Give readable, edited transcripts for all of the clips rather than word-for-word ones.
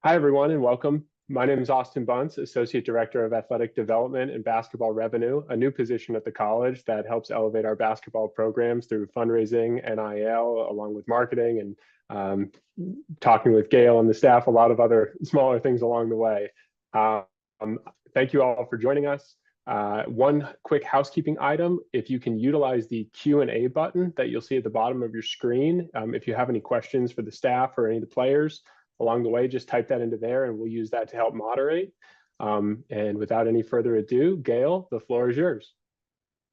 Hi, everyone, and welcome. My name is Austin Bunce, Associate Director of Athletic Development and Basketball Revenue, a new position at the college that helps elevate our basketball programs through fundraising, NIL, along with marketing and talking with Gayle and the staff, a lot of other smaller things along the way. Um, Thank you all for joining us. One quick housekeeping item, if you can utilize the Q&A button that you'll see at the bottom of your screen, if you have any questions for the staff or any of the players, along the way, just type that into there and we'll use that to help moderate. And without any further ado, Gayle, the floor is yours.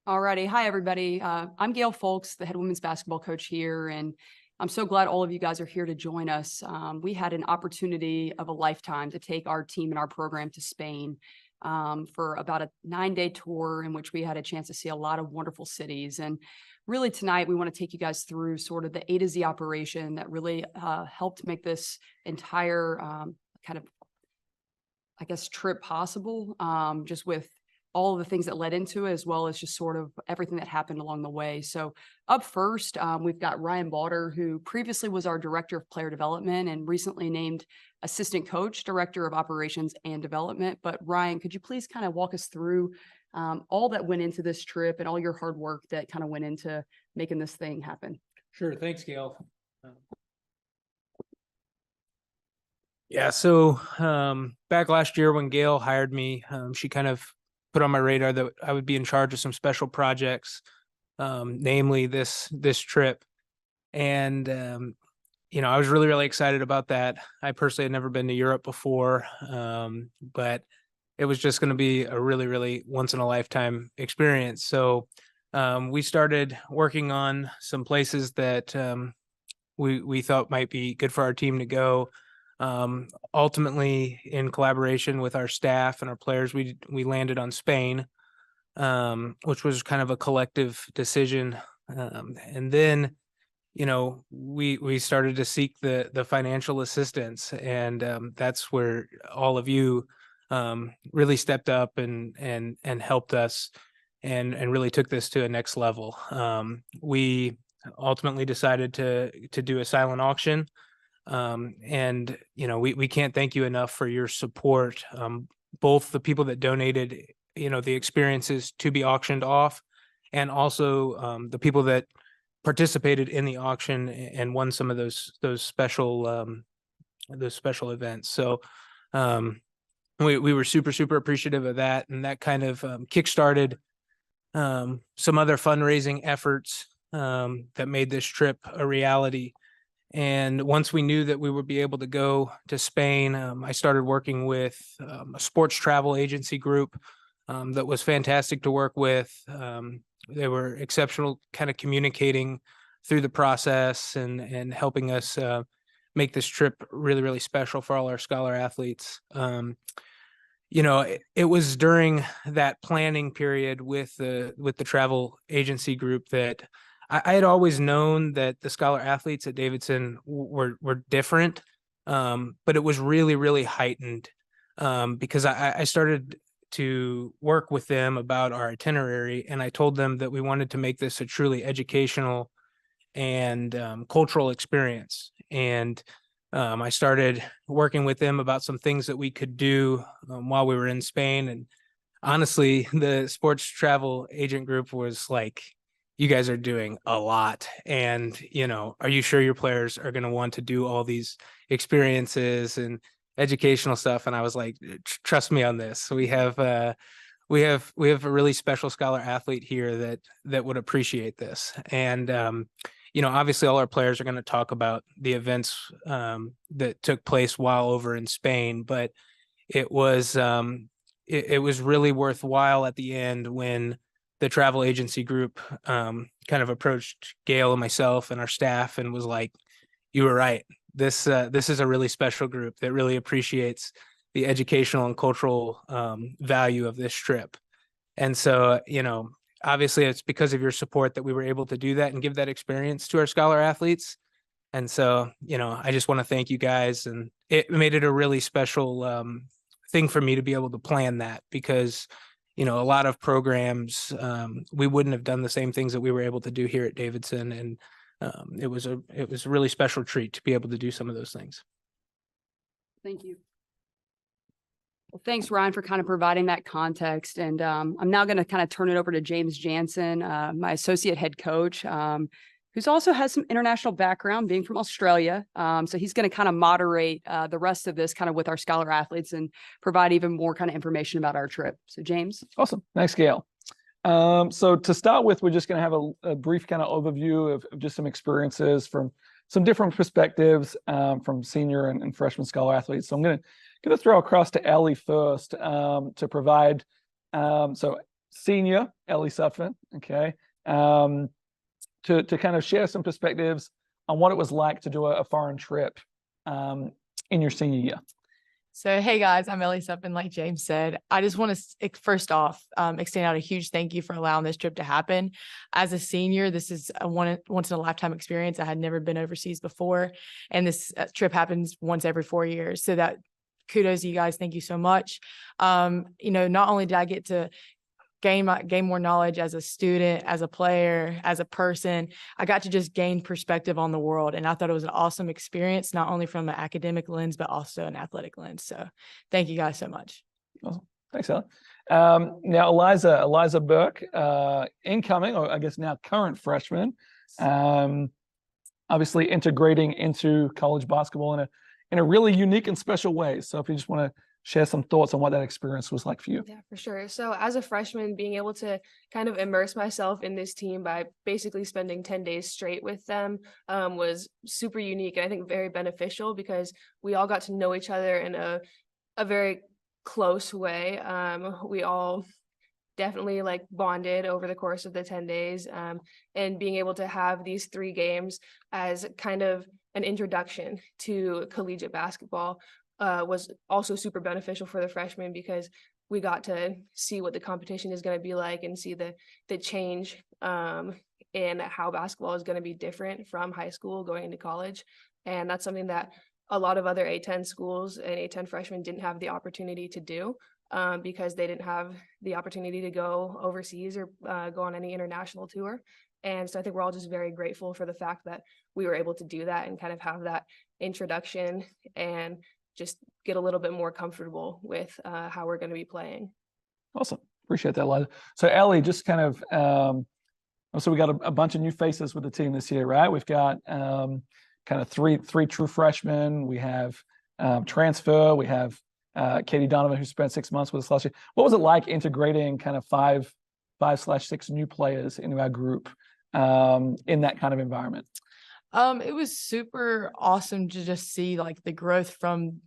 Alrighty. Hi, everybody. I'm Gayle Fulks, the head women's basketball coach here, and I'm so glad all of you guys are here to join us. We had an opportunity of a lifetime to take our team and our program to Spain for about a 9-day tour in which we had a chance to see a lot of wonderful cities. And really tonight, we want to take you guys through sort of the A to Z operation that really helped make this entire trip possible, just with all of the things that led into it, as well as just sort of everything that happened along the way. So up first, we've got Ryan Balder, who previously was our Director of Player Development and recently named Assistant Coach, Director of Operations and Development. But Ryan, could you please kind of walk us through all that went into this trip and all your hard work that kind of went into making this thing happen? Sure. Thanks, Gayle. So back last year when Gayle hired me, she kind of put on my radar that I would be in charge of some special projects, namely this trip. And, I was really, really excited about that. I personally had never been to Europe before, but it was just going to be a really, really once in a lifetime experience. So we started working on some places that we thought might be good for our team to go. Ultimately, in collaboration with our staff and our players, we landed on Spain, which was kind of a collective decision. And then, we started to seek the financial assistance, and that's where all of you really stepped up and helped us and really took this to a next level. We ultimately decided to do a silent auction. We can't thank you enough for your support. Both the people that donated, the experiences to be auctioned off, and also the people that participated in the auction and won some of those special events. So we were super appreciative of that, and that kind of kickstarted some other fundraising efforts that made this trip a reality. And once we knew that we would be able to go to Spain, I started working with a sports travel agency group that was fantastic to work with. They were exceptional, kind of communicating through the process and helping us make this trip really, really special for all our scholar athletes. It was during that planning period with the travel agency group that I had always known that the scholar athletes at Davidson were different, but it was really, really heightened because I started to work with them about our itinerary, and I told them that we wanted to make this a truly educational and cultural experience. And I started working with them about some things that we could do while we were in Spain. And honestly, the sports travel agent group was like, you guys are doing a lot. And, are you sure your players are going to want to do all these experiences and educational stuff? And I was like, trust me on this. We have a really special scholar athlete here that would appreciate this. And, obviously all our players are going to talk about the events that took place while over in Spain, but it was really worthwhile at the end when the travel agency group kind of approached Gayle and myself and our staff and was like, you were right. This is a really special group that really appreciates the educational and cultural value of this trip. And so, obviously it's because of your support that we were able to do that and give that experience to our scholar athletes. And so, I just want to thank you guys. And it made it a really special thing for me to be able to plan that, because a lot of programs, we wouldn't have done the same things that we were able to do here at Davidson. And it was a really special treat to be able to do some of those things. Thank you. Well, thanks, Ryan, for kind of providing that context. And I'm now going to kind of turn it over to James Jansen, my associate head coach, who's also has some international background, being from Australia. So he's going to kind of moderate the rest of this kind of with our scholar athletes and provide even more kind of information about our trip. So James. Awesome. Thanks, Gayle. So to start with, we're just going to have a brief kind of overview of just some experiences from some different perspectives from senior and freshman scholar athletes. So I'm going to throw across to Ellie first to provide, so senior Ellie Sutphin, okay, to kind of share some perspectives on what it was like to do a foreign trip in your senior year. So, hey guys, I'm Ellie Sutphin, like James said. I just want to first off extend out a huge thank you for allowing this trip to happen. As a senior, this is a once in a lifetime experience. I had never been overseas before, and this trip happens once every 4 years. So that kudos to you guys. Thank you so much. Not only did I get to gain more knowledge as a student, as a player, as a person, I got to just gain perspective on the world. And I thought it was an awesome experience, not only from an academic lens, but also an athletic lens. So thank you guys so much. Awesome. Thanks, Ellie. Now, Eliza Burke, incoming, or I guess now current freshman, obviously integrating into college basketball in a really unique and special way. So if you just want to share some thoughts on what that experience was like for you. Yeah, for sure. So as a freshman, being able to kind of immerse myself in this team by basically spending 10 days straight with them was super unique and I think very beneficial because we all got to know each other in a very close way. We all definitely like bonded over the course of the 10 days and being able to have these 3 games as kind of an introduction to collegiate basketball was also super beneficial for the freshmen because we got to see what the competition is going to be like and see the change in how basketball is going to be different from high school going into college. And that's something that a lot of other A10 schools and A10 freshmen didn't have the opportunity to do because they didn't have the opportunity to go overseas or go on any international tour. And so I think we're all just very grateful for the fact that we were able to do that and kind of have that introduction and just get a little bit more comfortable with how we're going to be playing. Awesome. Appreciate that, Eliza. So Ellie, just kind of, so we got a bunch of new faces with the team this year, right? We've got kind of three true freshmen. We have transfer. We have Katie Donovan, who spent 6 months with us last year. What was it like integrating kind of 5/6 new players into our group in that kind of environment? It was super awesome to just see like the growth from,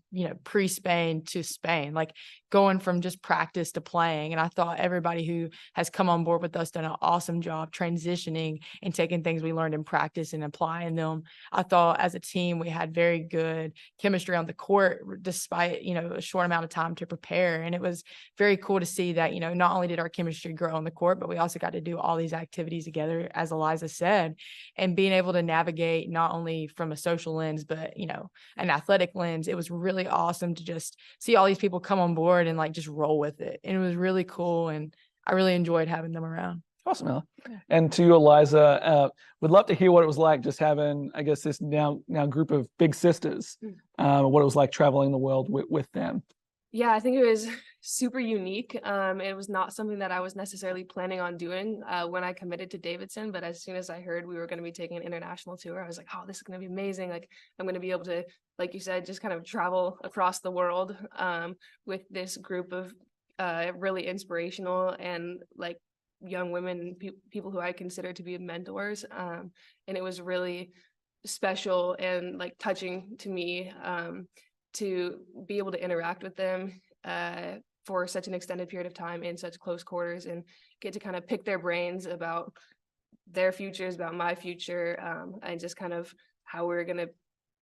pre-Spain to Spain, like going from just practice to playing. And I thought everybody who has come on board with us done an awesome job transitioning and taking things we learned in practice and applying them. I thought as a team, we had very good chemistry on the court, despite, a short amount of time to prepare. And it was very cool to see that, not only did our chemistry grow on the court, but we also got to do all these activities together, as Eliza said, and being able to navigate not only from a social lens, but, an athletic lens. It was really awesome to just see all these people come on board and like just roll with it. And it was really cool. And I really enjoyed having them around. Awesome, Ella. And to you, Eliza, would love to hear what it was like just having, I guess, this now group of big sisters, what it was like traveling the world with them. Yeah, I think it was super unique. It was not something that I was necessarily planning on doing when I committed to Davidson. But as soon as I heard we were going to be taking an international tour, I was like, oh, this is going to be amazing. Like, I'm going to be able to, like you said, just kind of travel across the world with this group of really inspirational and like young women, people who I consider to be mentors. And it was really special and like touching to me to be able to interact with them for such an extended period of time in such close quarters and get to kind of pick their brains about their futures, about my future, and just kind of how we're going to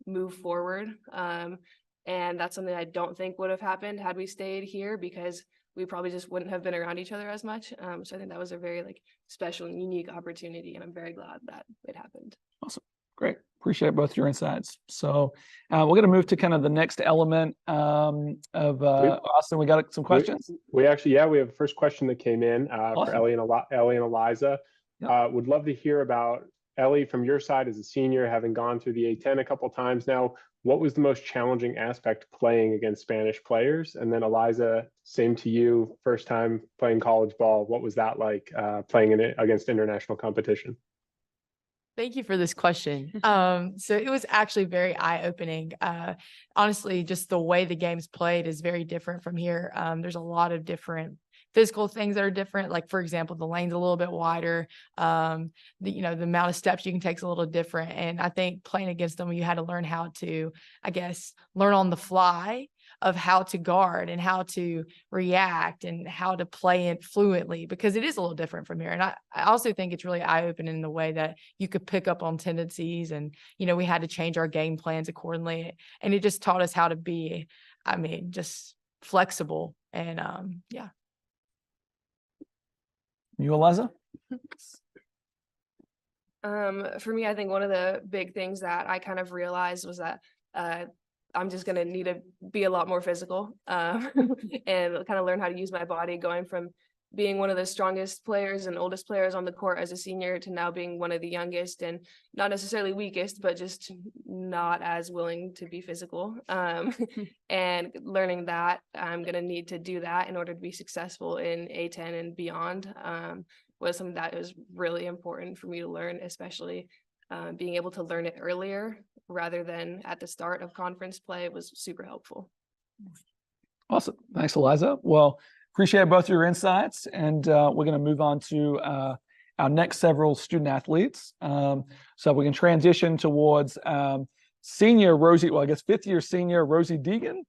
move forward. And that's something I don't think would have happened had we stayed here because we probably just wouldn't have been around each other as much. So I think that was a very like special and unique opportunity, and I'm very glad that it happened. Awesome. Great. Appreciate both your insights. So we're going to move to kind of the next element of Austin. We got some questions. We actually, we have a first question that came in Awesome. for Ellie and Eliza. Yep. Would love to hear about Ellie, from your side as a senior, having gone through the A10 a couple times now, what was the most challenging aspect playing against Spanish players? And then Eliza, same to you, first time playing college ball. What was that like playing in it against international competition? Thank you for this question. So it was actually very eye-opening. Honestly, just the way the game's played is very different from here. There's a lot of different physical things that are different. Like, for example, the lane's a little bit wider. The amount of steps you can take is a little different. And I think playing against them, you had to learn how to, I guess, learn on the fly of how to guard and how to react and how to play it fluently, because it is a little different from here. And I also think it's really eye-opening in the way that you could pick up on tendencies, and, we had to change our game plans accordingly. And it just taught us how to be, just flexible. And yeah. You, Eliza? For me, I think one of the big things that I kind of realized was that I'm just going to need to be a lot more physical and kind of learn how to use my body, going from being one of the strongest players and oldest players on the court as a senior to now being one of the youngest and not necessarily weakest, but just not as willing to be physical. And learning that I'm going to need to do that in order to be successful in A10 and beyond was something that was really important for me to learn, especially being able to learn it earlier rather than at the start of conference play was super helpful. Awesome. Thanks, Eliza. Well, appreciate both your insights, and we're going to move on to our next several student athletes. So we can transition towards senior Rosie, well, I guess fifth-year senior Rosie Deegan.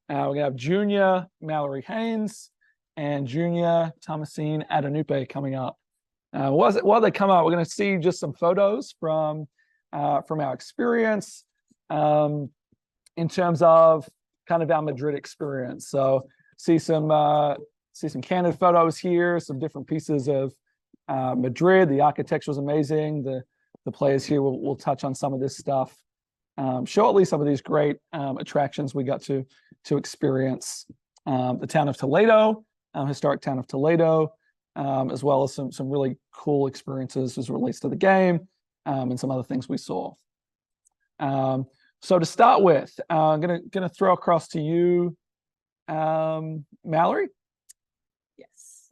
We're going to have junior Mallory Haynes and junior Thomasine Adenupe coming up. While they come out, we're going to see just some photos from our experience in terms of kind of our Madrid experience. So see some candid photos here, some different pieces of Madrid. The architecture was amazing. The players here will touch on some of this stuff shortly. Some of these great attractions we got to experience. The town of Toledo, historic town of Toledo, as well as some really cool experiences as it relates to the game. And some other things we saw. So to start with, I'm gonna throw across to you, Mallory. Yes.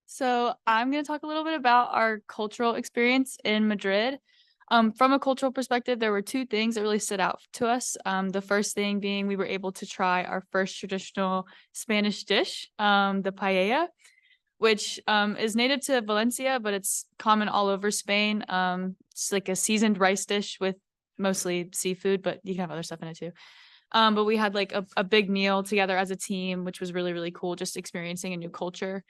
So I'm going to talk a little bit about our cultural experience in Madrid. From a cultural perspective, there were two things that really stood out to us. The first thing being we were able to try our first traditional Spanish dish, the paella, which is native to Valencia, but it's common all over Spain. It's like a seasoned rice dish with mostly seafood, but you can have other stuff in it too. But we had like a big meal together as a team, which was really, really cool, just experiencing a new culture.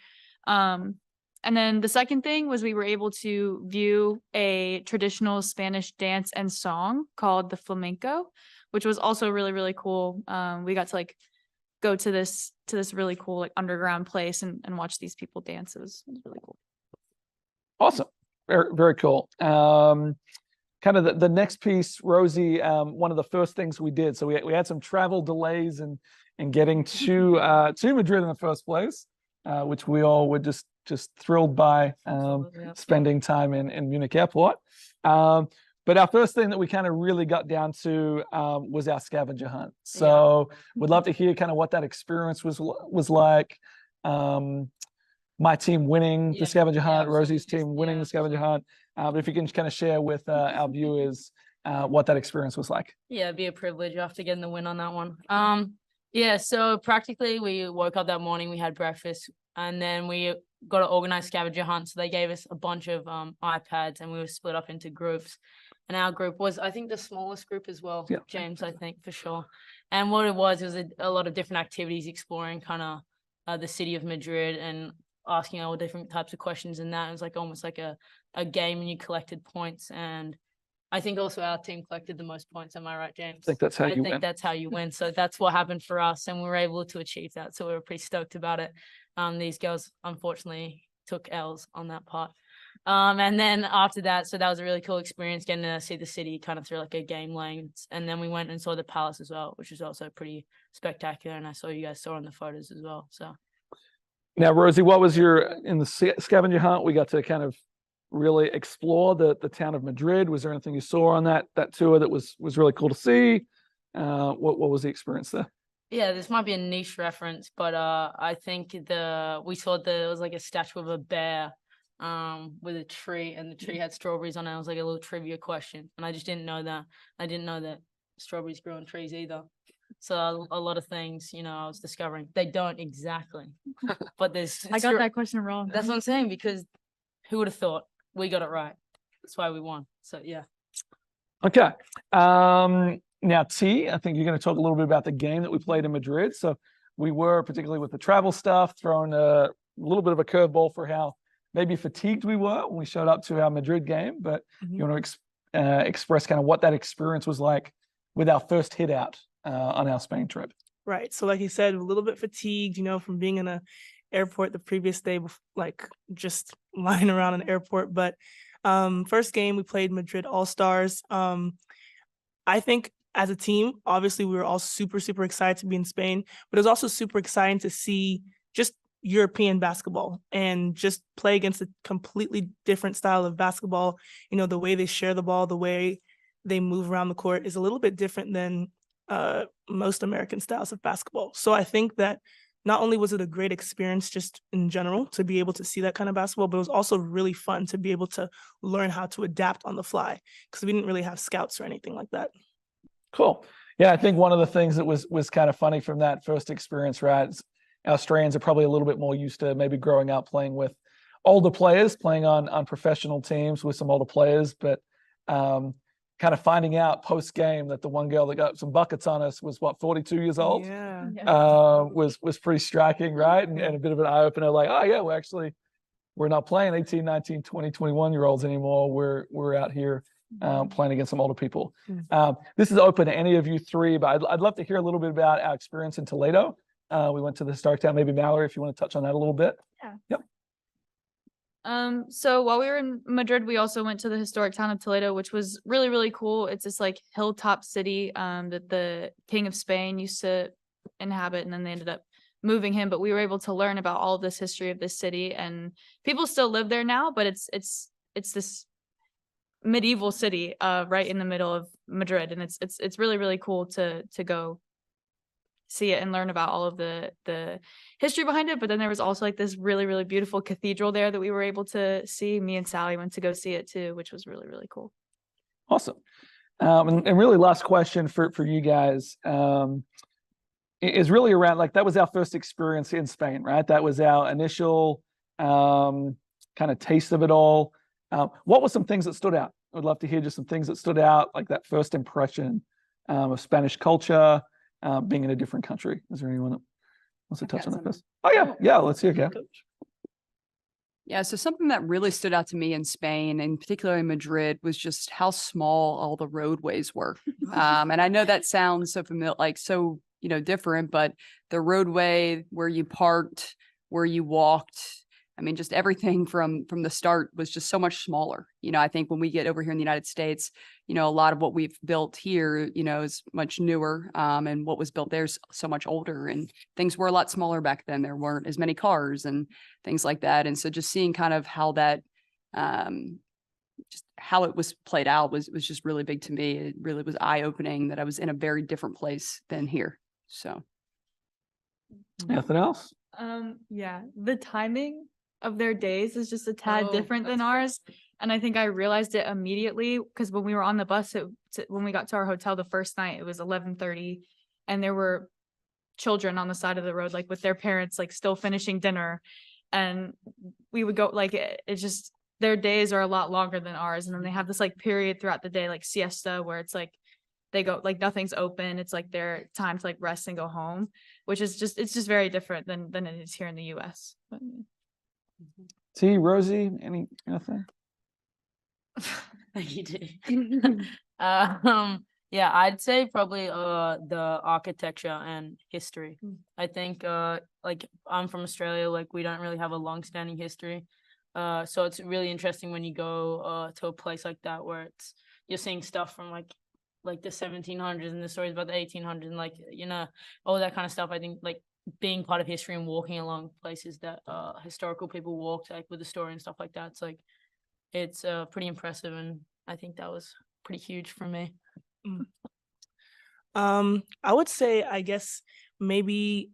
And then the second thing was we were able to view a traditional Spanish dance and song called the flamenco, which was also really, really cool. We got to like go to this really cool like underground place and watch these people dance. It was really cool. Awesome. Very, very cool. Kind of the next piece, Rosie, one of the first things we did. So we had some travel delays in getting to Madrid in the first place, which we all were just thrilled by spending time in Munich Airport. But our first thing that we kind of really got down to was our scavenger hunt. So we'd love to hear kind of what that experience was like. My team winning the scavenger hunt, Rosie's team winning the scavenger hunt. But if you can kind of share with our viewers what that experience was like. Yeah, it'd be a privilege after getting the win on that one. So practically we woke up that morning, we had breakfast, and then we got to organize scavenger hunt. So they gave us a bunch of iPads, and we were split up into groups. And our group was, I think, the smallest group as well, James, I think, for sure. And what it was a lot of different activities exploring kind of the city of Madrid and asking all different types of questions in that. It was like almost like a game, and you collected points. And I think also our team collected the most points. Am I right, James? I think that's how you win. I think that's how you win. So that's what happened for us, and we were able to achieve that. So we were pretty stoked about it. These girls unfortunately took L's on that part. And then after that, so that was a really cool experience getting to see the city kind of through like a game lens. And then we went and saw the palace as well, which was also pretty spectacular. And I saw you guys saw in the photos as well. So now, Rosie, what was in the scavenger hunt? We got to kind of really explore the town of Madrid? Was there anything you saw on that tour that was really cool to see? What was the experience there? Yeah, this might be a niche reference, but I think we saw it was like a statue of a bear with a tree, and the tree had strawberries on it. It was like a little trivia question, and I just didn't know that. I didn't know that strawberries grow on trees either. So a lot of things, I was discovering they don't exactly, but there's. I got that question wrong. That's what I'm saying, because who would have thought? We got it right. That's why we won. So yeah. Okay. Now, T, I think you're going to talk a little bit about the game that we played in Madrid. So we were, particularly with the travel stuff, throwing a little bit of a curveball for how maybe fatigued we were when we showed up to our Madrid game. But you want to express kind of what that experience was like with our first hit out on our Spain trip. Right. So like you said, a little bit fatigued, from being in a airport the previous day, like just lying around an airport. But first game we played Madrid All-Stars. I think as a team, obviously we were all super, super excited to be in Spain, but it was also super exciting to see just European basketball and just play against a completely different style of basketball. The way they share the ball, the way they move around the court is a little bit different than most American styles of basketball. So I think that not only was it a great experience just in general to be able to see that kind of basketball, but it was also really fun to be able to learn how to adapt on the fly, because we didn't really have scouts or anything like that. Cool. Yeah, I think one of the things that was kind of funny from that first experience, right? Australians are probably a little bit more used to maybe growing up playing with older players, playing on professional teams with some older players, but kind of finding out post game that the one girl that got some buckets on us was 42 years old. Yeah. Was pretty striking, right? And a bit of an eye opener, like, oh yeah, we're not playing 18, 19, 20, 21 year olds anymore. We're out here playing against some older people. This is open to any of you three, but I'd love to hear a little bit about our experience in Toledo. We went to the historic town. Maybe Mallory, if you want to touch on that a little bit. Yeah. Yep. So while we were in Madrid, we also went to the historic town of Toledo, which was really, really cool. It's this like hilltop city that the King of Spain used to inhabit, and then they ended up moving him. But we were able to learn about all of this history of this city, and people still live there now, but it's this medieval city right in the middle of Madrid, and it's really, really cool to go see it and learn about all of the history behind it. But then there was also like this really, really beautiful cathedral there that we were able to see. Me and Sally went to go see it too, which was really, really cool. Awesome. And really last question for you guys is really around, like, that was our first experience in Spain, right? That was our initial kind of taste of it all. What were some things that stood out? I would love to hear just some things that stood out, like that first impression of Spanish culture, being in a different country. Is there anyone that wants to touch on that first? Oh yeah, let's hear it. Yeah, so something that really stood out to me in Spain, and particularly in Madrid, was just how small all the roadways were. And I know that sounds so familiar, like so, different, but the roadway where you parked, where you walked, I mean, just everything from the start was just so much smaller. I think when we get over here in the United States, a lot of what we've built here, is much newer, and what was built there is so much older, and things were a lot smaller back then. There weren't as many cars and things like that. And so just seeing kind of how that, just how it was played out was just really big to me. It really was eye-opening that I was in a very different place than here. So. Anything else? Yeah, the timing of their days is just a tad different than ours. And I think I realized it immediately because when we were on the bus, when we got to our hotel the first night, it was 11:30, and there were children on the side of the road, like with their parents, like still finishing dinner. And we would go, like, it's just, their days are a lot longer than ours. And then they have this like period throughout the day, like siesta, where it's like, they go, like, nothing's open. It's like their time to like rest and go home, which is just, it's just very different than it is here in the US. But, T, Rosie, anything? You do. Yeah, I'd say probably the architecture and history. I think like I'm from Australia, like we don't really have a long-standing history. So it's really interesting when you go to a place like that where you're seeing stuff from like the 1700s and the stories about the 1800s and like all that kind of stuff. I think like being part of history and walking along places that historical people walked, like with the story and stuff like that, it's pretty impressive, and I think that was pretty huge for me. I would say, I guess, maybe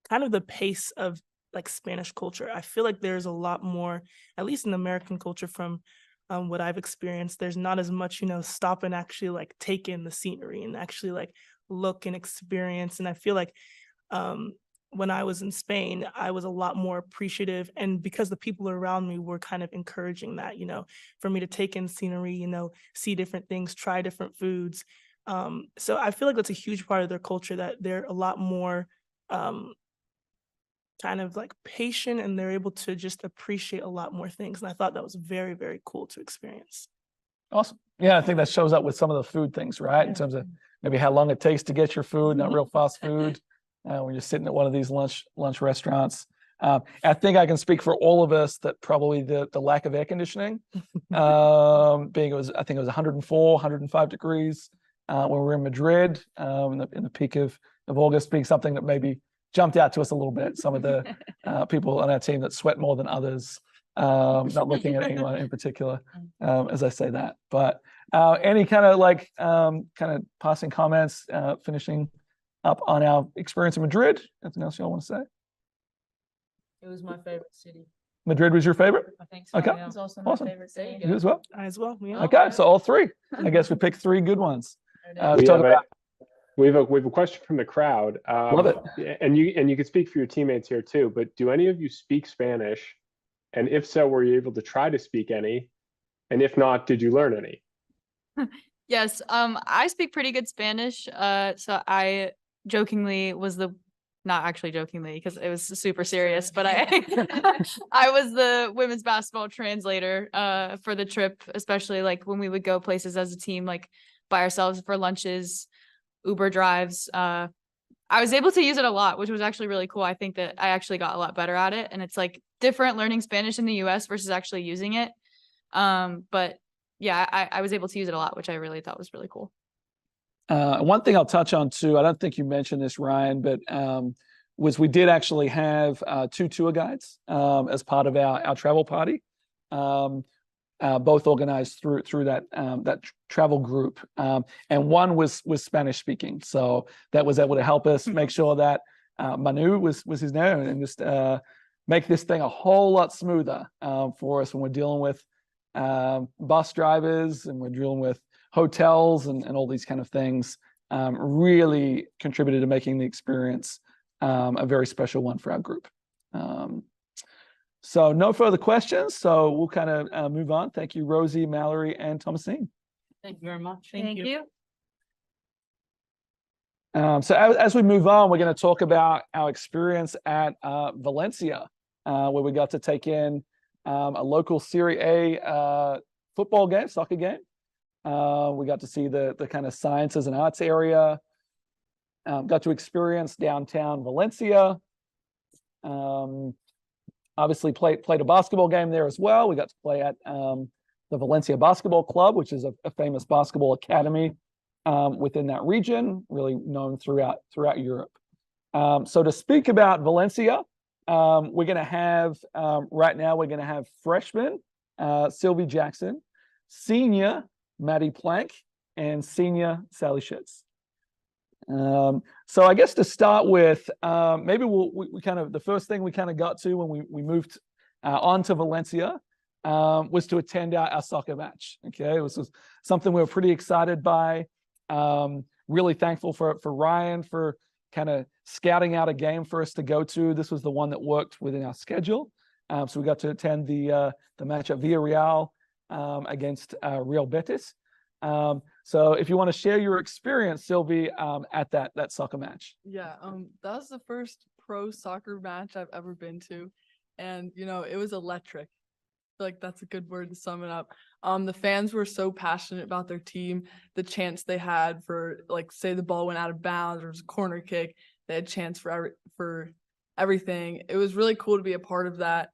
kind of the pace of like Spanish culture. I feel like there's a lot more, at least in American culture, from what I've experienced. There's not as much, stop and actually like take in the scenery and actually like look and experience. And I feel like when I was in Spain, I was a lot more appreciative. And because the people around me were kind of encouraging that, for me to take in scenery, see different things, try different foods. So I feel like that's a huge part of their culture, that they're a lot more kind of like patient, and they're able to just appreciate a lot more things. And I thought that was very, very cool to experience. Awesome. Yeah, I think that shows up with some of the food things, right? In terms of maybe how long it takes to get your food, not real fast food, when you're sitting at one of these lunch restaurants. I think I can speak for all of us that probably the lack of air conditioning, I think it was 104, 105 degrees when we were in Madrid in the peak of August, being something that maybe jumped out to us a little bit. Some of the people on our team that sweat more than others, not looking at anyone in particular, as I say that. But any kind of passing comments, finishing up on our experience in Madrid? Anything else y'all want to say? It was my favorite city. Madrid was your favorite? I think so. Okay. Yeah. It was also Awesome. my favorite city. You as well? I as well. Yeah. Okay, so all three. I guess we picked three good ones. To We talk have about. we have a question from the crowd. Love it. And you can speak for your teammates here too, but do any of you speak Spanish? And if so, were you able to try to speak any? And if not, did you learn any? Yes, I speak pretty good Spanish. So I jokingly was not actually jokingly, because it was super serious, but I was the women's basketball translator for the trip, especially like when we would go places as a team, like by ourselves for lunches, Uber drives. I was able to use it a lot, which was actually really cool. I think that I actually got a lot better at it, and it's like different learning Spanish in the US versus actually using it. But yeah, I was able to use it a lot, which I really thought was really cool. One thing I'll touch on too, I don't think you mentioned this, Ryan, but was we did actually have 2 tour guides as part of our travel party, both organized through that travel group, and one was Spanish speaking, so that was able to help us make sure that Manu was his name, and just make this thing a whole lot smoother for us when we're dealing with bus drivers and we're dealing with hotels and all these kind of things. Really contributed to making the experience a very special one for our group. So no further questions. So we'll kind of move on. Thank you, Rosie, Mallory, and Thomasine. Thank you very much. Thank you. So as we move on, we're going to talk about our experience at Valencia, where we got to take in a local Serie A football game, soccer game. We got to see the kind of sciences and arts area. Got to experience downtown Valencia. Obviously played a basketball game there as well. We got to play at the Valencia Basketball Club, which is a famous basketball academy within that region, really known throughout Europe. So to speak about Valencia, we're going to have right now we're going to have freshman Sylvie Jackson, senior Maddie Plank, and senior Sally Schitz. So I guess to start with, maybe we kind of, the first thing we kind of got to when we moved on to Valencia was to attend our soccer match. Okay, it was something we were pretty excited by. Really thankful for Ryan for kind of scouting out a game for us to go to. This was the one that worked within our schedule. So we got to attend the match at Villarreal against Real Betis. So if you want to share your experience, Sylvie, at that soccer match. Yeah, that was the first pro soccer match I've ever been to. And, it was electric. I feel like that's a good word to sum it up. The fans were so passionate about their team. The chance they had for, like, say the ball went out of bounds or it was a corner kick, they had chance for everything. It was really cool to be a part of that.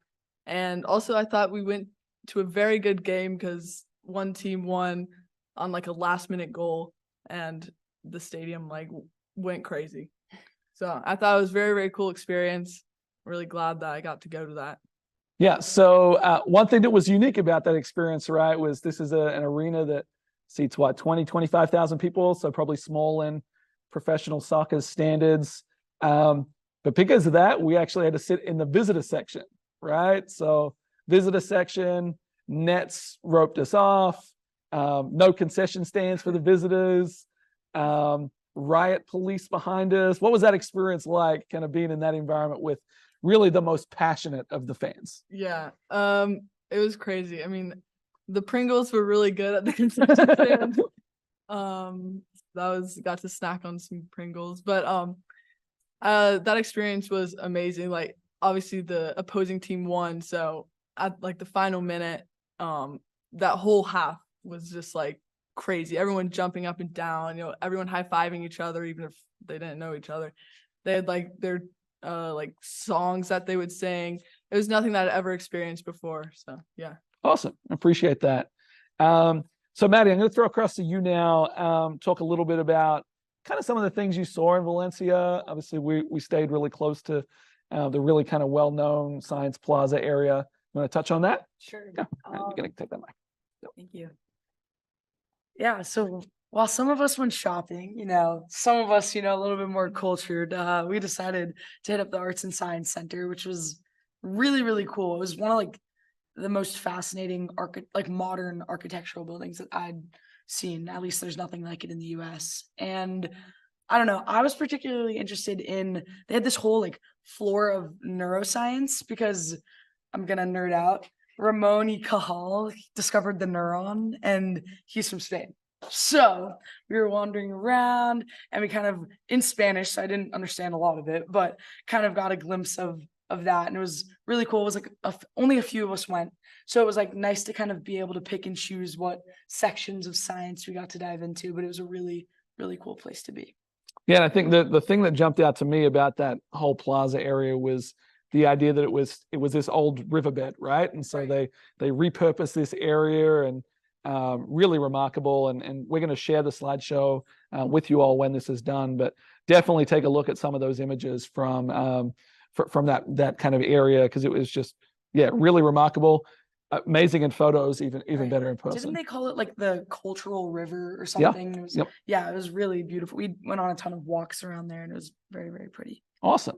And also I thought we went to a very good game because one team won on like a last minute goal and the stadium like went crazy. So I thought it was a very, very cool experience. Really glad that I got to go to that. Yeah. So one thing that was unique about that experience, right, was this is an arena that seats what, 20, 25,000 people. So probably small in professional soccer standards. But because of that, we actually had to sit in the visitor section, right? So visitor section, nets roped us off, no concession stands for the visitors, riot police behind us. What was that experience like, kind of being in that environment with really the most passionate of the fans? Yeah. It was crazy. I mean, the Pringles were really good at the concession stand. Got to snack on some Pringles, but that experience was amazing. Like, obviously the opposing team won, so at like the final minute, that whole half was just like crazy. Everyone jumping up and down, everyone high-fiving each other, even if they didn't know each other. They had like their like songs that they would sing. It was nothing that I'd ever experienced before. So yeah. Awesome. Appreciate that. So Maddie, I'm going to throw across to you now. Talk a little bit about kind of some of the things you saw in Valencia. Obviously, we stayed really close to the really kind of well-known Science Plaza area. You want to touch on that? Sure. Yeah. You're going to take that mic. Thank you. Yeah, so while some of us went shopping, some of us, a little bit more cultured, we decided to hit up the Arts and Science Center, which was really, really cool. It was one of like the most fascinating modern architectural buildings that I'd seen. At least there's nothing like it in the US. And I don't know, I was particularly interested in, they had this whole like floor of neuroscience, because I'm gonna nerd out. Ramon y Cajal discovered the neuron, and he's from Spain. So we were wandering around, and we kind of, in Spanish, so I didn't understand a lot of it, but kind of got a glimpse of that. And it was really cool. It was like only a few of us went. So it was like nice to kind of be able to pick and choose what sections of science we got to dive into, but it was a really, really cool place to be. Yeah, and I think the thing that jumped out to me about that whole plaza area was the idea that it was this old riverbed, right? And so they repurposed this area, and really remarkable. And we're going to share the slideshow with you all when this is done. But definitely take a look at some of those images from that kind of area, because it was just really remarkable. Amazing in photos, even better in person. Didn't they call it like the cultural river or something? Yeah. It was, Yep. Yeah, it was really beautiful. We went on a ton of walks around there, and it was very, very pretty. Awesome.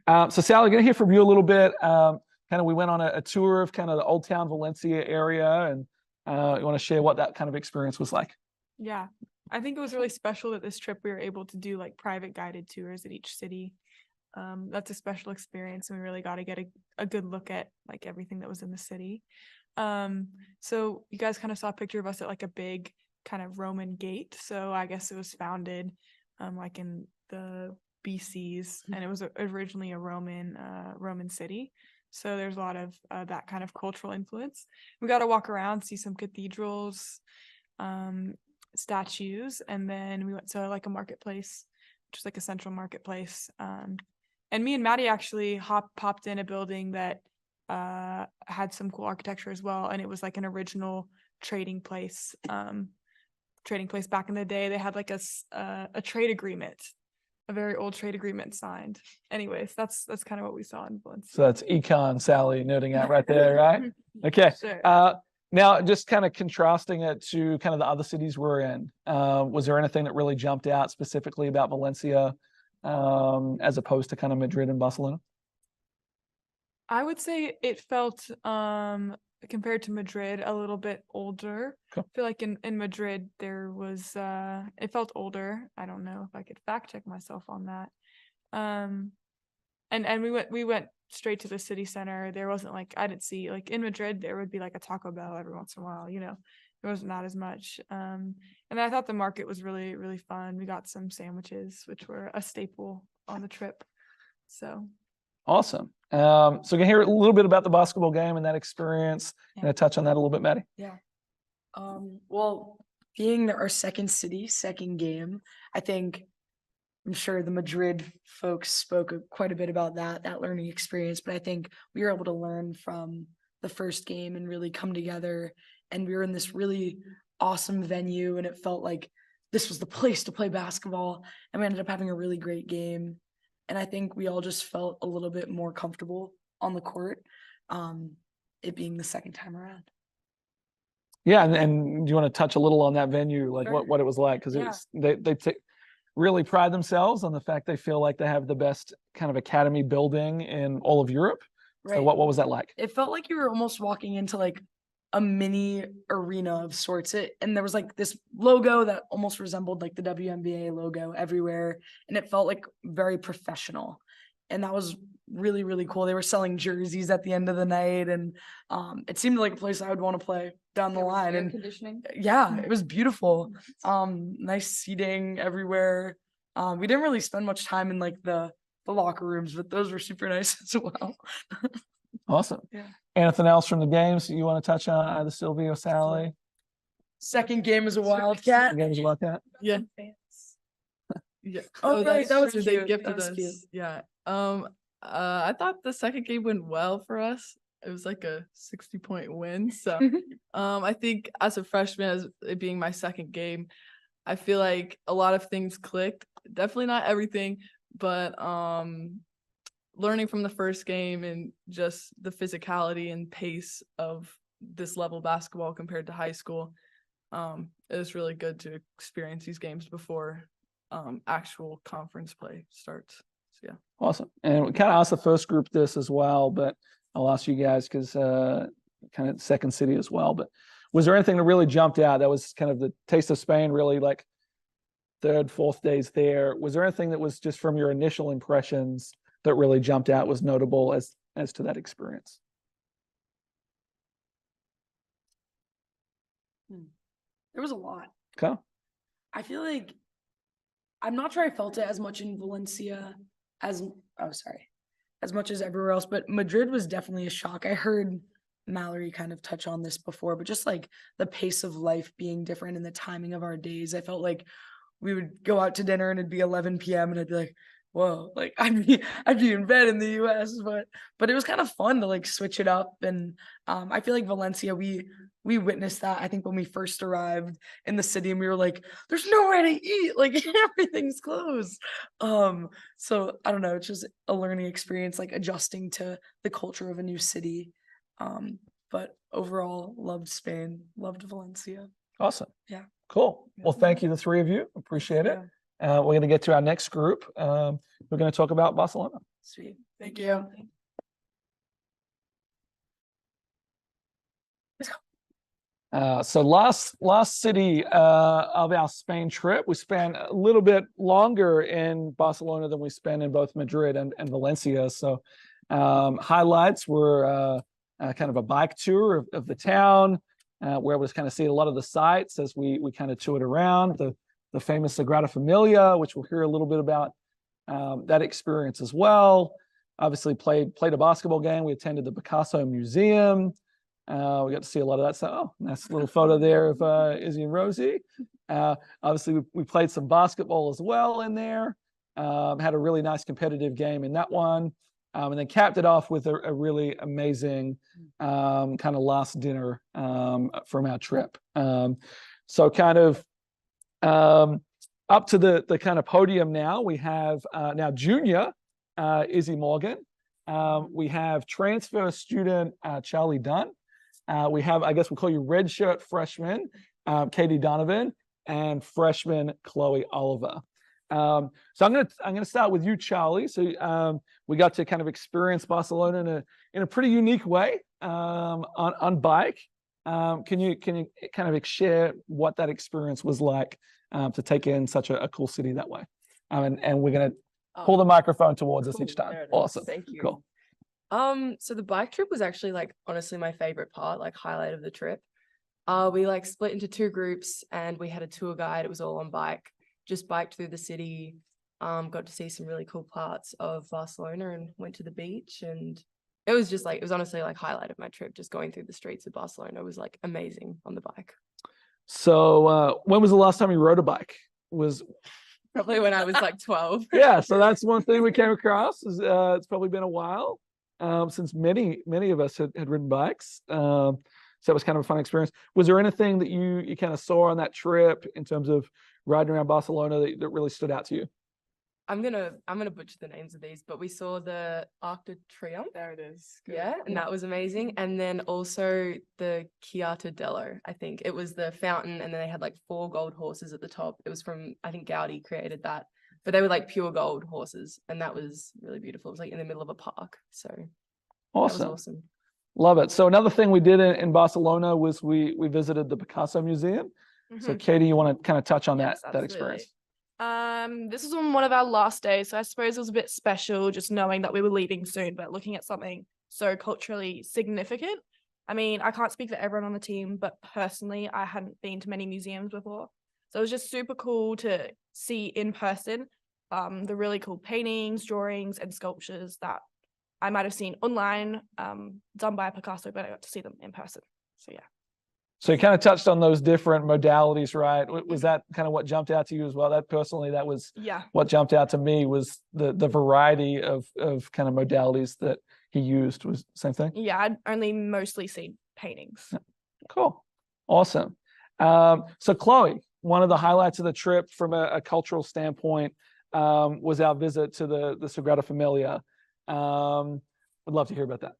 So Sally, going to hear from you a little bit. Kind of, we went on a tour of kind of the Old Town Valencia area, and you want to share what that kind of experience was like? Yeah, I think it was really special that this trip we were able to do like private guided tours at each city. That's a special experience, and we really got to get a good look at like everything that was in the city. So you guys kind of saw a picture of us at like a big kind of Roman gate. So I guess it was founded like in the BCs, and it was originally a Roman city. So there's a lot of that kind of cultural influence. We got to walk around, see some cathedrals, statues, and then we went to like a marketplace, which is like a central marketplace. And me and Maddie actually popped in a building that had some cool architecture as well, and it was like an original trading place. Back in the day. They had like a trade agreement, a very old trade agreement signed. Anyways, that's kind of what we saw in Valencia. So that's Econ Sally nerding out right there, right? Okay. Sure. Now, just kind of contrasting it to kind of the other cities we're in, was there anything that really jumped out specifically about Valencia, as opposed to kind of Madrid and Barcelona? I would say it felt compared to Madrid a little bit older. Cool. I feel like in Madrid there was it felt older. I don't know if I could fact check myself on that. And we went straight to the city center. There wasn't like, I didn't see like in Madrid there would be like a Taco Bell every once in a while, there wasn't that as much. And I thought the market was really, really fun. We got some sandwiches, which were a staple on the trip. So awesome. So we can hear a little bit about the basketball game and that experience. Yeah. Going to touch on that a little bit, Maddie? Yeah. Well, being our second game, I'm sure the Madrid folks spoke quite a bit about that learning experience, but I think we were able to learn from the first game and really come together. And we were in this really awesome venue, and it felt like this was the place to play basketball. And we ended up having a really great game. And I think we all just felt a little bit more comfortable on the court. it being the second time around. Yeah, and do you want to touch a little on that venue, like Sure. what it was like? Because Yeah. they really pride themselves on the fact they feel like they have the best kind of academy building in all of Europe. So Right. what was that like? It felt like you were almost walking into like a mini arena of sorts. And there was like this logo that almost resembled like the WNBA logo everywhere, and it felt like very professional. And that was really, really cool. They were selling jerseys at the end of the night, and it seemed like a place I would want to play down the line. Air And conditioning. yeah, it was beautiful. Nice seating everywhere. We didn't really spend much time in like the locker rooms, but those were super nice as well. Awesome. Yeah. Anything else from the games you want to touch on, either Sylvie or Sally? Second game as a Wildcat. The games about that? Yeah. Yeah. Oh, right, that's that was true. They cute. gifted That was us. cute. Yeah. I thought the second game went well for us. It was like a 60-point win. So I think as a freshman, as it being my second game, I feel like a lot of things clicked. Definitely not everything, but learning from the first game and just the physicality and pace of this level basketball compared to high school. It was really good to experience these games before actual conference play starts. So, yeah. Awesome. And we kind of asked the first group this as well, but I'll ask you guys because kind of second city as well. But was there anything that really jumped out? That was kind of the taste of Spain, really like third, fourth days there. Was there anything that was just from your initial impressions that really jumped out, was notable as to that experience? There was a lot. Okay. I feel like I'm not sure I felt it as much in Valencia as much as everywhere else, but Madrid was definitely a shock. I heard Mallory kind of touch on this before, but just like the pace of life being different and the timing of our days, I felt like we would go out to dinner and it'd be 11 p.m. and I'd be like, whoa, like I'd be in bed in the US, but it was kind of fun to like switch it up. And I feel like Valencia, we witnessed that, I think, when we first arrived in the city, and we were like, there's nowhere to eat, like everything's closed. So I don't know, it's just a learning experience, like adjusting to the culture of a new city. But overall, loved Spain, loved Valencia. Awesome. Yeah. Cool. Well, thank you, the three of you. Appreciate it. We're going to get to our next group. We're going to talk about Barcelona. Sweet. Thank you. So last city of our Spain trip, we spent a little bit longer in Barcelona than we spent in both Madrid and Valencia. So highlights were kind of a bike tour of the town. We're able to kind of see a lot of the sites as we kind of toured around. The famous Sagrada Familia, which we'll hear a little bit about that experience as well. Obviously played a basketball game. We attended the Picasso Museum. We got to see a lot of that stuff. Oh, nice little photo there of Izzy and Rosie. Obviously, we played some basketball as well in there. Had a really nice competitive game in that one. And then capped it off with a really amazing kind of last dinner from our trip. So kind of up to the kind of podium now, we have now junior Izzy Morgan. We have transfer student Charlie Dunn. We have, I guess we'll call you redshirt freshman Katie Donovan, and freshman Chloe Oliver. So I'm gonna start with you, Charlie. So we got to kind of experience Barcelona in a pretty unique way on bike. Can you kind of share what that experience was like to take in such a cool city that way? And we're gonna pull the microphone towards us each time. Awesome. Thank you. Cool. So the bike trip was actually like honestly my favorite part, like highlight of the trip. We like split into two groups and we had a tour guide. It was all on bike, just biked through the city, got to see some really cool parts of Barcelona and went to the beach, and it was just like, it was honestly like highlight of my trip, just going through the streets of Barcelona. It was like amazing on the bike. So when was the last time you rode a bike? Was Probably when I was like 12. Yeah, so that's one thing we came across. Is it's probably been a while since many of us had ridden bikes. So it was kind of a fun experience. Was there anything that you kind of saw on that trip in terms of riding around Barcelona that really stood out to you? I'm gonna butcher the names of these, but we saw the Arc de Triomphe. There it is. Good. Yeah, and that was amazing. And then also the Chiata Dello, I think. It was the fountain, and then they had like 4 gold horses at the top. It was from, I think Gaudi created that. But they were like pure gold horses, and that was really beautiful. It was like in the middle of a park. So Awesome. that was awesome. Love it. So another thing we did in Barcelona was we visited the Picasso Museum. So Katie, you want to kind of touch on Yes, that experience? This was on one of our last days, so I suppose it was a bit special just knowing that we were leaving soon, but looking at something so culturally significant. I mean, I can't speak for everyone on the team, but personally, I hadn't been to many museums before. So it was just super cool to see in person the really cool paintings, drawings, and sculptures that I might have seen online done by Picasso, but I got to see them in person. So yeah. So you kind of touched on those different modalities, right? Was that kind of what jumped out to you as well? That personally, that was what jumped out to me was the variety of kind of modalities that he used. Was the same thing? Yeah, I'd only mostly seen paintings. Yeah. Cool. Awesome. So Chloe, one of the highlights of the trip from a cultural standpoint was our visit to the Sagrada Familia. Would love to hear about that.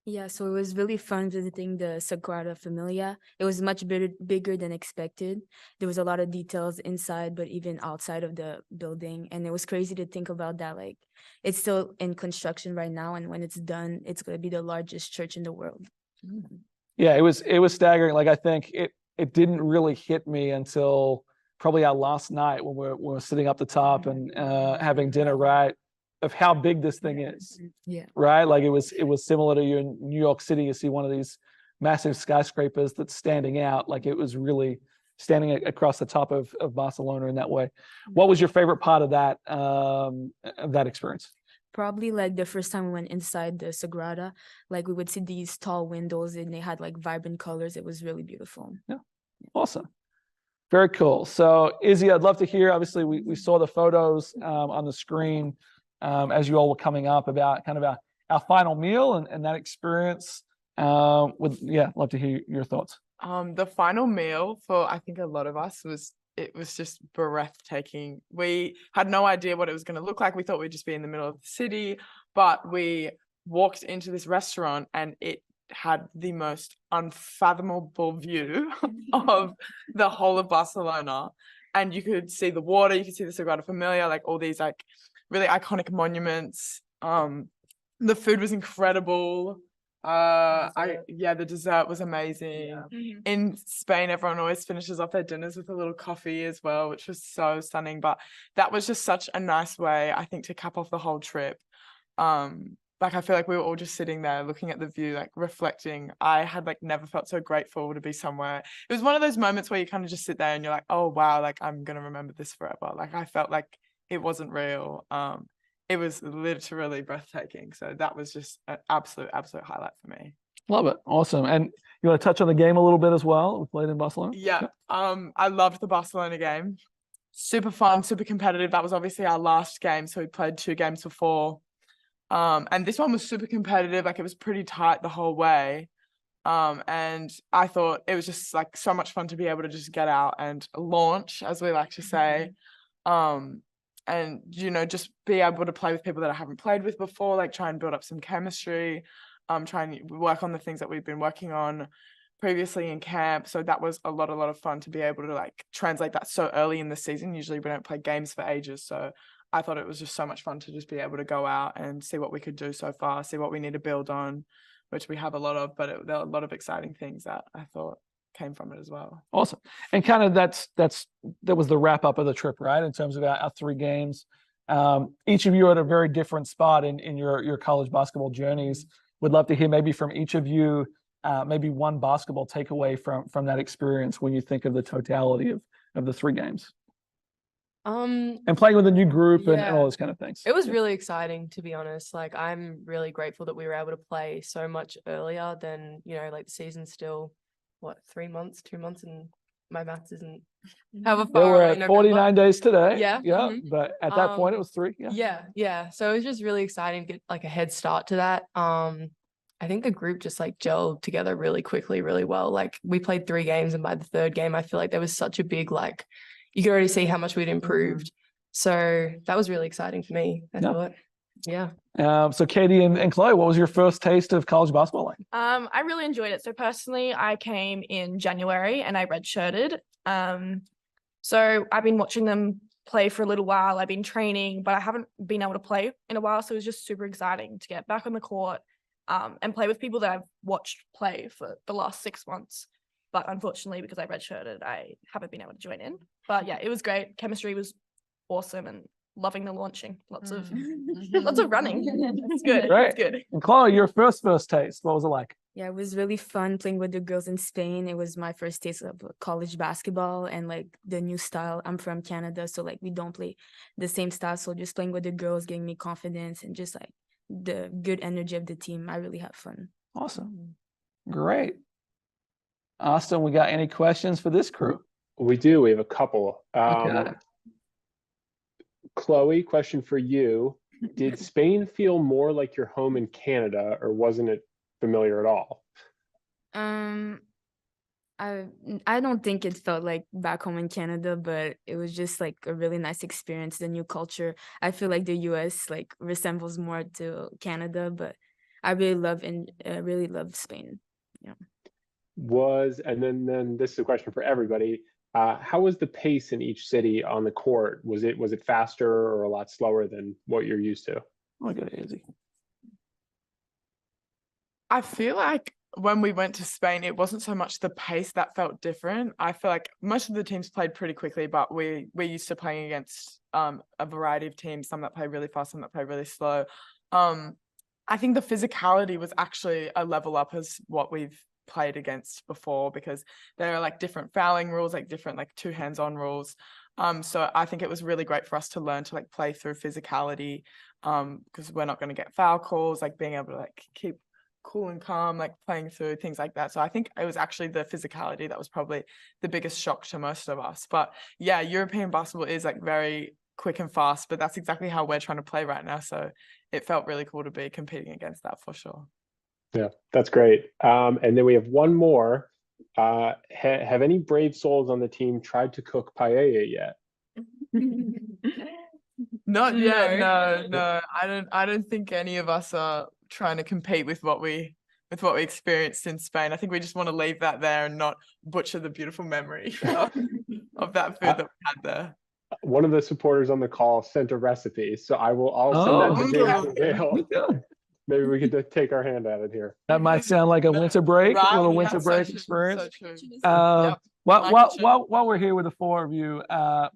Yeah, so it was really fun visiting the Sagrada Familia. It was much bigger than expected. There was a lot of details inside, but even outside of the building. And it was crazy to think about that. Like, it's still in construction right now, and when it's done, it's going to be the largest church in the world. Yeah, it was staggering. Like, I think it didn't really hit me until probably our last night when we were sitting up the top and having dinner, right? Of how big this thing is. Yeah. Right? Like it was similar to you in New York City. You see one of these massive skyscrapers that's standing out. Like it was really standing across the top of Barcelona in that way. What was your favorite part of that experience? Probably like the first time we went inside the Sagrada, like we would see these tall windows and they had like vibrant colors. It was really beautiful. Yeah. Awesome. Very cool. So Izzy, I'd love to hear, obviously we saw the photos on the screen as you all were coming up about kind of our final meal and that experience. Love to hear your thoughts. The final meal for I think a lot of us was just breathtaking. We had no idea what it was going to look like. We thought we'd just be in the middle of the city, but we walked into this restaurant and it had the most unfathomable view of the whole of Barcelona. And you could see the water, you could see the Sagrada Familia, like all these like really iconic monuments. The food was incredible. The dessert was amazing. In Spain, everyone always finishes off their dinners with a little coffee as well, which was so stunning. But that was just such a nice way, I think, to cap off the whole trip. Like I feel like we were all just sitting there looking at the view, like reflecting. I had like never felt so grateful to be somewhere. It was one of those moments where you kind of just sit there and you're like, oh wow, like I'm gonna remember this forever. Like I felt like it wasn't real. It was literally breathtaking. So that was just an absolute highlight for me. Love it. Awesome. And you want to touch on the game a little bit as well? We played in Barcelona. Yeah. I loved the Barcelona game. Super fun, super competitive. That was obviously our last game. So we played 2 games before. And this one was super competitive. Like it was pretty tight the whole way. And I thought it was just like so much fun to be able to just get out and launch, as we like to say. And, you know, just be able to play with people that I haven't played with before, like try and build up some chemistry, try and work on the things that we've been working on previously in camp. So that was a lot of fun to be able to like translate that so early in the season. Usually we don't play games for ages. So I thought it was just so much fun to just be able to go out and see what we could do so far, see what we need to build on, which we have a lot of, but there are a lot of exciting things that I thought came from it as well. Awesome. And kind of that was the wrap up of the trip, right? In terms of our 3 games. Each of you are at a very different spot in your college basketball journeys. Would love to hear maybe from each of you, maybe one basketball takeaway from that experience when you think of the totality of the 3 games. And playing with a new group and all those kind of things. It was really exciting, to be honest. Like I'm really grateful that we were able to play so much earlier than, you know, like the season's still 2 months, and my maths isn't however far. We're at 49 days today. Yeah. But at that point it was 3. Yeah. So it was just really exciting to get like a head start to that. I think the group just like gelled together really quickly, really well. Like we played 3 games and by the 3rd game, I feel like there was such a big, like, you could already see how much we'd improved. So that was really exciting for me, I thought. Yeah. So Katie and Chloe, what was your first taste of college basketball like? I really enjoyed it. So personally, I came in January and I redshirted. So I've been watching them play for a little while. I've been training, but I haven't been able to play in a while. So it was just super exciting to get back on the court and play with people that I've watched play for the last 6 months. But unfortunately, because I redshirted, I haven't been able to join in. But yeah, it was great. Chemistry was awesome and loving the launching. Lots of running. It's good. Great. It's good. And Chloe, your first taste, what was it like? Yeah, it was really fun playing with the girls in Spain. It was my first taste of college basketball and like the new style. I'm from Canada, so like we don't play the same style. So just playing with the girls gave me confidence and just like the good energy of the team. I really had fun. Awesome. Great. Austin, we got any questions for this crew? We do. We have a couple. Okay. Chloe, question for you. Did Spain feel more like your home in Canada, or wasn't it familiar at all? I don't think it felt like back home in Canada, but it was just like a really nice experience, the new culture. I feel like the US like resembles more to Canada, but I really love Spain. Yeah. And then this is a question for everybody. How was the pace in each city on the court? Was it faster or a lot slower than what you're used to? I'll go to Izzy. I feel like when we went to Spain, it wasn't so much the pace that felt different. I feel like most of the teams played pretty quickly, but we're used to playing against a variety of teams, some that play really fast, some that play really slow. I think the physicality was actually a level up as what we've played against before, because there are like different fouling rules, like different like 2 hands-on rules. So I think it was really great for us to learn to like play through physicality, because we're not going to get foul calls, like being able to like keep cool and calm, like playing through things like that. So I think it was actually the physicality that was probably the biggest shock to most of us. But yeah, European basketball is like very quick and fast, but that's exactly how we're trying to play right now. So it felt really cool to be competing against that for sure. Yeah, that's great. And then we have one more. Have any brave souls on the team tried to cook paella yet? Not yet. No. I don't think any of us are trying to compete with what we experienced in Spain. I think we just want to leave that there and not butcher the beautiful memory of that food that we had there. One of the supporters on the call sent a recipe, so I'll send that to James and Gayle. Maybe we could take our hand at it here. That might sound like a winter break, a little winter break experience. While we're here with the 4 of you,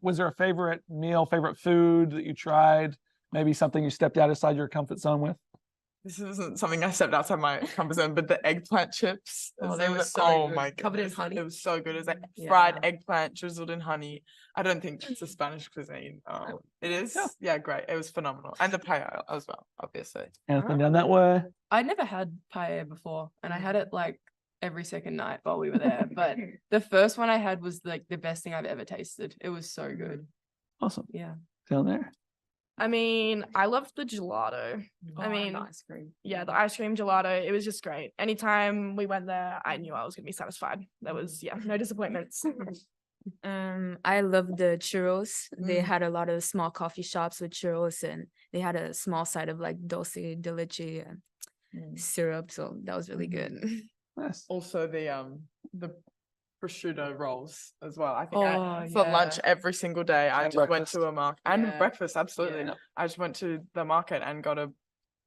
was there a favorite meal, favorite food that you tried? Maybe something you stepped outside your comfort zone with? This isn't something I stepped outside my comfort zone, but the eggplant chips. They were so oh good. my god, Covered in honey. It was so good. It was like fried eggplant drizzled in honey. I don't think it's a Spanish cuisine. It is. Yeah, great. It was phenomenal, and the paella as well, obviously. Anything done that way? I'd never had paella before, and I had it like every second night while we were there. But the first one I had was like the best thing I've ever tasted. It was so good. Awesome. Yeah. Down there. I mean, I loved the gelato. I mean, the ice cream. Yeah, the ice cream gelato. It was just great. Anytime we went there, I knew I was gonna be satisfied. There was no disappointments. I love the churros. They had a lot of small coffee shops with churros, and they had a small side of like dulce de leche syrup. So that was really good. Nice. Also the prosciutto rolls as well. I think for lunch every single day I just went to a market and breakfast. Absolutely. Yeah. I just went to the market and got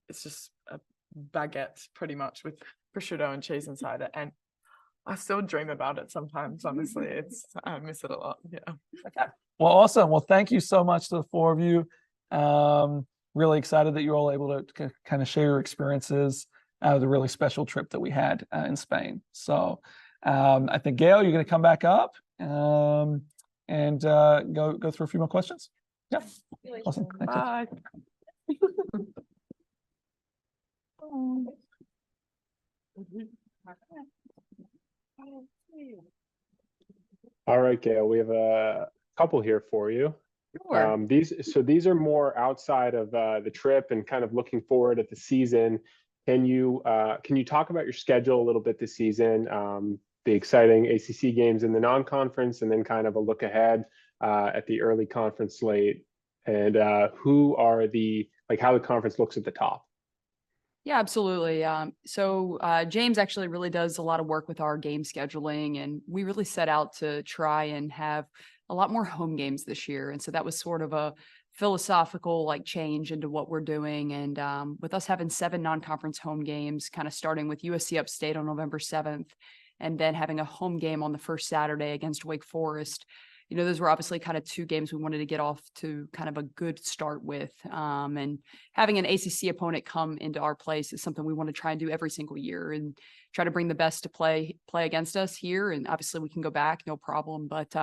it's just a baguette pretty much with prosciutto and cheese inside it. And I still dream about it sometimes, honestly. I miss it a lot. Yeah. Okay. Well, awesome. Well, thank you so much to the 4 of you. Really excited that you're all able to kind of share your experiences out of the really special trip that we had in Spain. So I think, Gayle, you're going to come back up and go through a few more questions. Yeah. Awesome. Thank Bye. All right, Gayle, we have a couple here for you. Sure. These are more outside of the trip and kind of looking forward at the season. Can you talk about your schedule a little bit this season? The exciting ACC games in the non-conference, and then kind of a look ahead at the early conference slate and who are how the conference looks at the top? Yeah, absolutely. So James actually really does a lot of work with our game scheduling, and we really set out to try and have a lot more home games this year. And so that was sort of a philosophical change into what we're doing. And with us having 7 non-conference home games, kind of starting with USC Upstate on November 7th, and then having a home game on the first Saturday against Wake Forest. Those were obviously kind of 2 games we wanted to get off to kind of a good start with. And having an ACC opponent come into our place is something we want to try and do every single year and try to bring the best to play against us here. And obviously we can go back, no problem. But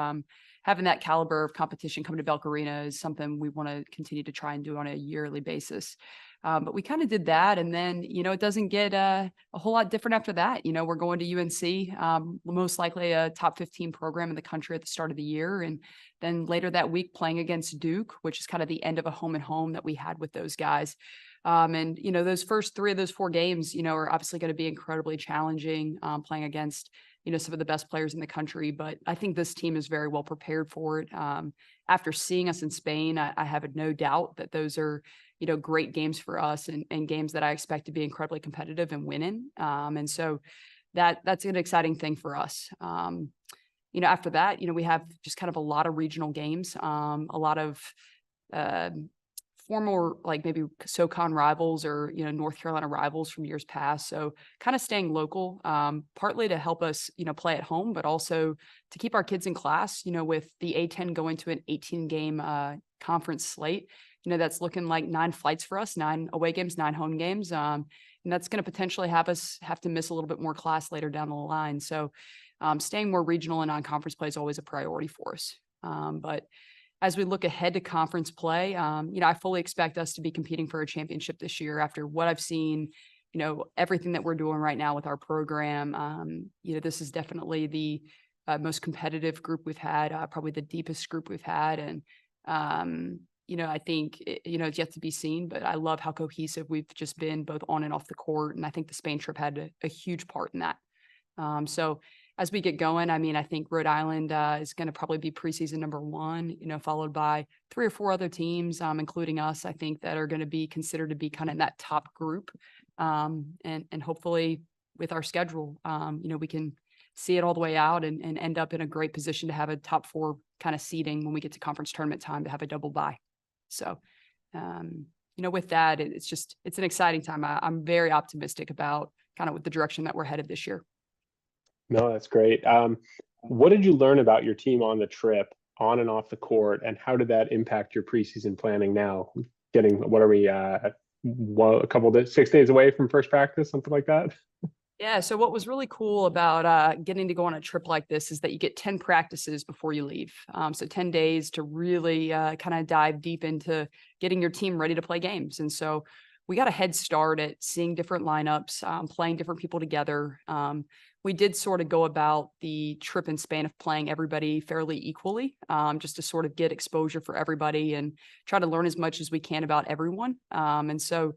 having that caliber of competition come to Belk Arena is something we want to continue to try and do on a yearly basis. But we kind of did that. And then, it doesn't get a whole lot different after that. We're going to UNC, most likely a top 15 program in the country at the start of the year. And then later that week playing against Duke, which is kind of the end of a home and home that we had with those guys. And, those first 3 of those 4 games, are obviously going to be incredibly challenging playing against, some of the best players in the country. But I think this team is very well prepared for it. After seeing us in Spain, I have no doubt that those are, great games for us and games that I expect to be incredibly competitive and winning. And so that's an exciting thing for us. After that, we have just kind of a lot of regional games, a lot of former maybe SoCon rivals or North Carolina rivals from years past. So kind of staying local, partly to help us play at home, but also to keep our kids in class. With the A10 going to an 18-game conference slate, that's looking like 9 flights for us, 9 away games, 9 home games, and that's going to potentially have us have to miss a little bit more class later down the line. So staying more regional and non-conference play is always a priority for us. But as we look ahead to conference play, I fully expect us to be competing for a championship this year after what I've seen, everything that we're doing right now with our program. This is definitely the most competitive group we've had, probably the deepest group we've had. And, I think, it's yet to be seen, but I love how cohesive we've just been both on and off the court. And I think the Spain trip had a huge part in that. So as we get going, I think Rhode Island is going to probably be preseason number 1, followed by 3 or 4 other teams, including us, I think, that are going to be considered to be kind of in that top group. And hopefully with our schedule, we can see it all the way out and end up in a great position to have a top 4 kind of seeding when we get to conference tournament time to have a double bye. So, with that, it's an exciting time. I'm very optimistic about kind of with the direction that we're headed this year. No, that's great. What did you learn about your team on the trip, on and off the court, and how did that impact your preseason planning now? What are we, a couple of 6 days away from first practice, something like that? Yeah. So what was really cool about getting to go on a trip like this is that you get 10 practices before you leave. So 10 days to really kind of dive deep into getting your team ready to play games. And so we got a head start at seeing different lineups, playing different people together. We did sort of go about the trip in Spain of playing everybody fairly equally, just to sort of get exposure for everybody and try to learn as much as we can about everyone. And so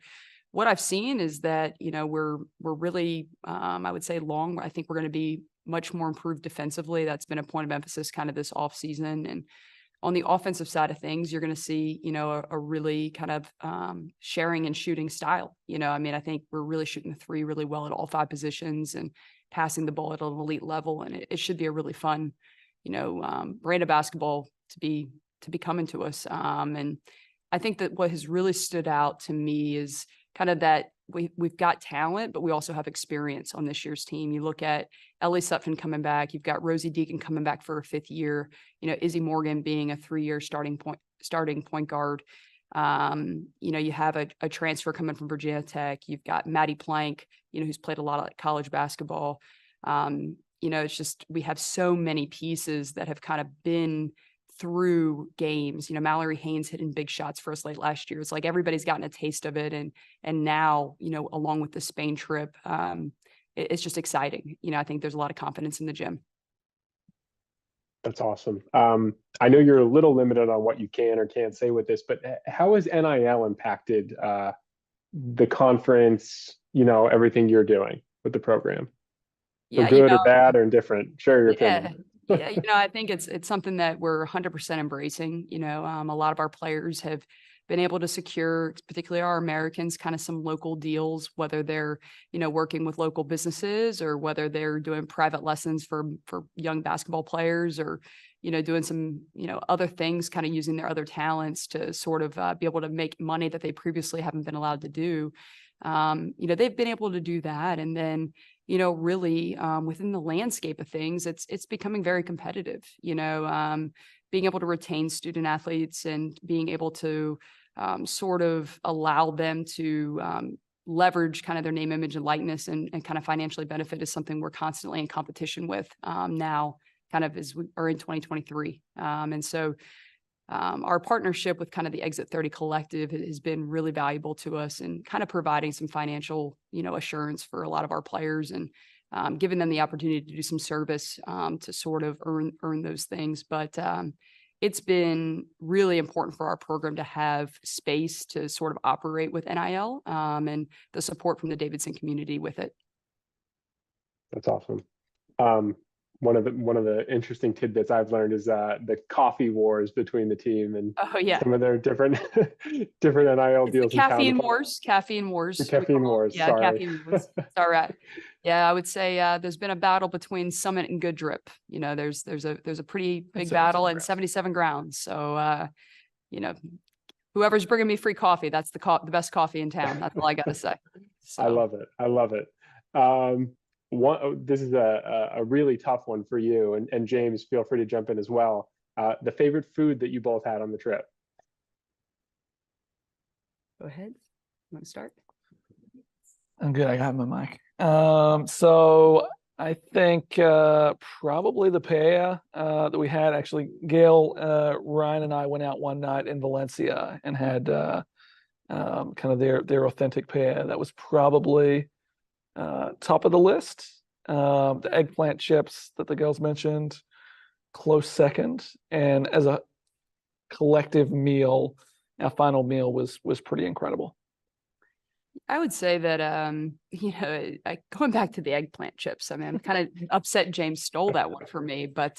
what I've seen is that, we're really, I would say I think we're going to be much more improved defensively. That's been a point of emphasis kind of this off season. And on the offensive side of things, you're going to see, a really kind of sharing and shooting style. I think we're really shooting the 3 really well at all 5 positions and passing the ball at an elite level. And it should be a really fun, brand of basketball to be coming to us. And I think that what has really stood out to me is kind of that we've got talent, but we also have experience on this year's team. You look at Ellie Sutphin coming back, you've got Rosie Deacon coming back for a 5th year, Izzy Morgan being a 3-year starting point guard. You have a transfer coming from Virginia Tech. You've got Maddie Plank, who's played a lot of college basketball. It's just, we have so many pieces that have kind of been through games. Mallory Haynes hitting big shots for us late last year. It's like everybody's gotten a taste of it. And now, along with the Spain trip, it's just exciting. I think there's a lot of confidence in the gym. That's awesome. I know you're a little limited on what you can or can't say with this, but how has NIL impacted the conference, everything you're doing with the program? Yeah, For good or bad or indifferent? Share your opinion. Yeah, I think it's something that we're 100% embracing. A lot of our players have been able to secure, particularly our Americans, kind of some local deals, whether they're, working with local businesses or whether they're doing private lessons for young basketball players or, doing some, other things, kind of using their other talents to sort of be able to make money that they previously haven't been allowed to do. They've been able to do that. And then, really within the landscape of things, it's becoming very competitive, being able to retain student athletes and being able to sort of allow them to leverage kind of their name, image, and likeness and kind of financially benefit is something we're constantly in competition with now, kind of as we are in 2023. And so our partnership with kind of the Exit 30 Collective has been really valuable to us and kind of providing some financial, assurance for a lot of our players and giving them the opportunity to do some service to sort of earn those things. But it's been really important for our program to have space to sort of operate with NIL and the support from the Davidson community with it. That's awesome. One of the interesting tidbits I've learned is the coffee wars between the team and some of their different NIL deals. Caffeine wars. The caffeine wars. Yeah, sorry. caffeine wars. It's all right. Yeah, I would say there's been a battle between Summit and Good Drip. There's a pretty big battle and 77 grounds. So whoever's bringing me free coffee, that's the best coffee in town. That's all I gotta say. So. I love it. This is a really tough one for you, and James, feel free to jump in as well. The favorite food that you both had on the trip. Go ahead. You want to start? I'm good. I got my mic. So I think probably the paella that we had. Actually, Gayle, Ryan, and I went out one night in Valencia and had kind of their authentic paella. That was probably top of the list. The eggplant chips that the girls mentioned, close second. And as a collective meal, our final meal was pretty incredible. I would say that, going back to the eggplant chips, I mean, I'm kind of upset James stole that one from me, but,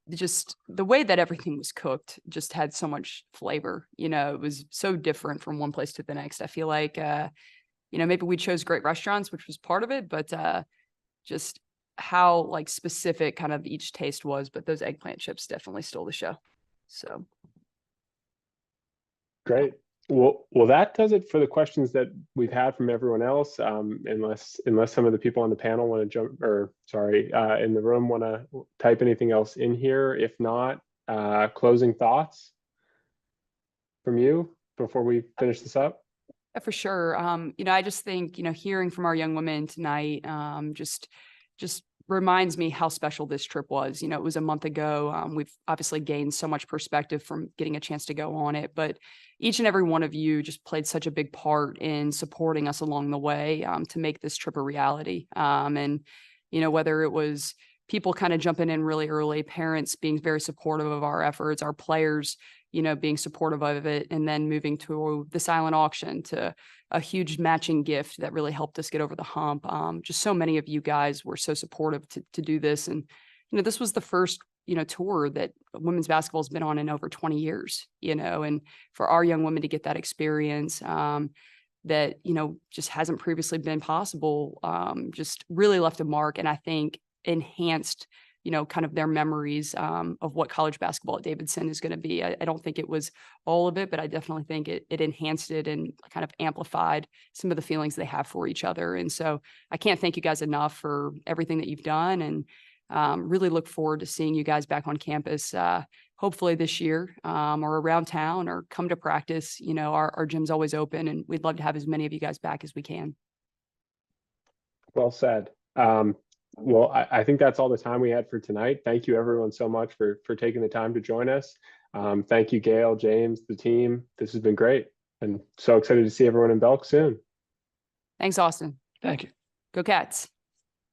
just the way that everything was cooked just had so much flavor. It was so different from one place to the next. I feel like, maybe we chose great restaurants, which was part of it, but just how like specific kind of each taste was. But those eggplant chips definitely stole the show. So great. Well, that does it for the questions that we've had from everyone else. Unless some of the people on the panel want to jump, in the room want to type anything else in here. If not, closing thoughts from you before we finish this up. Yeah, for sure. I just think, hearing from our young women tonight, just reminds me how special this trip was. It was a month ago. We've obviously gained so much perspective from getting a chance to go on it, but each and every one of you just played such a big part in supporting us along the way to make this trip a reality. And, whether it was people kind of jumping in really early, parents being very supportive of our efforts, our players, being supportive of it, and then moving to the silent auction to a huge matching gift that really helped us get over the hump. Just so many of you guys were so supportive to do this. And, this was the first, tour that women's basketball has been on in over 20 years, and for our young women to get that experience that, just hasn't previously been possible, just really left a mark. And I think enhanced kind of their memories of what college basketball at Davidson is going to be. I don't think it was all of it, but I definitely think it enhanced it and kind of amplified some of the feelings they have for each other. And so I can't thank you guys enough for everything that you've done, and really look forward to seeing you guys back on campus, hopefully this year, or around town, or come to practice. Our gym's always open, and we'd love to have as many of you guys back as we can. Well said. Well, I think that's all the time we had for tonight. Thank you everyone so much for taking the time to join us. Thank you, Gayle, James, the team. This has been great, and so excited to see everyone in Belk soon. Thanks, Austin. Thank you. Go Cats.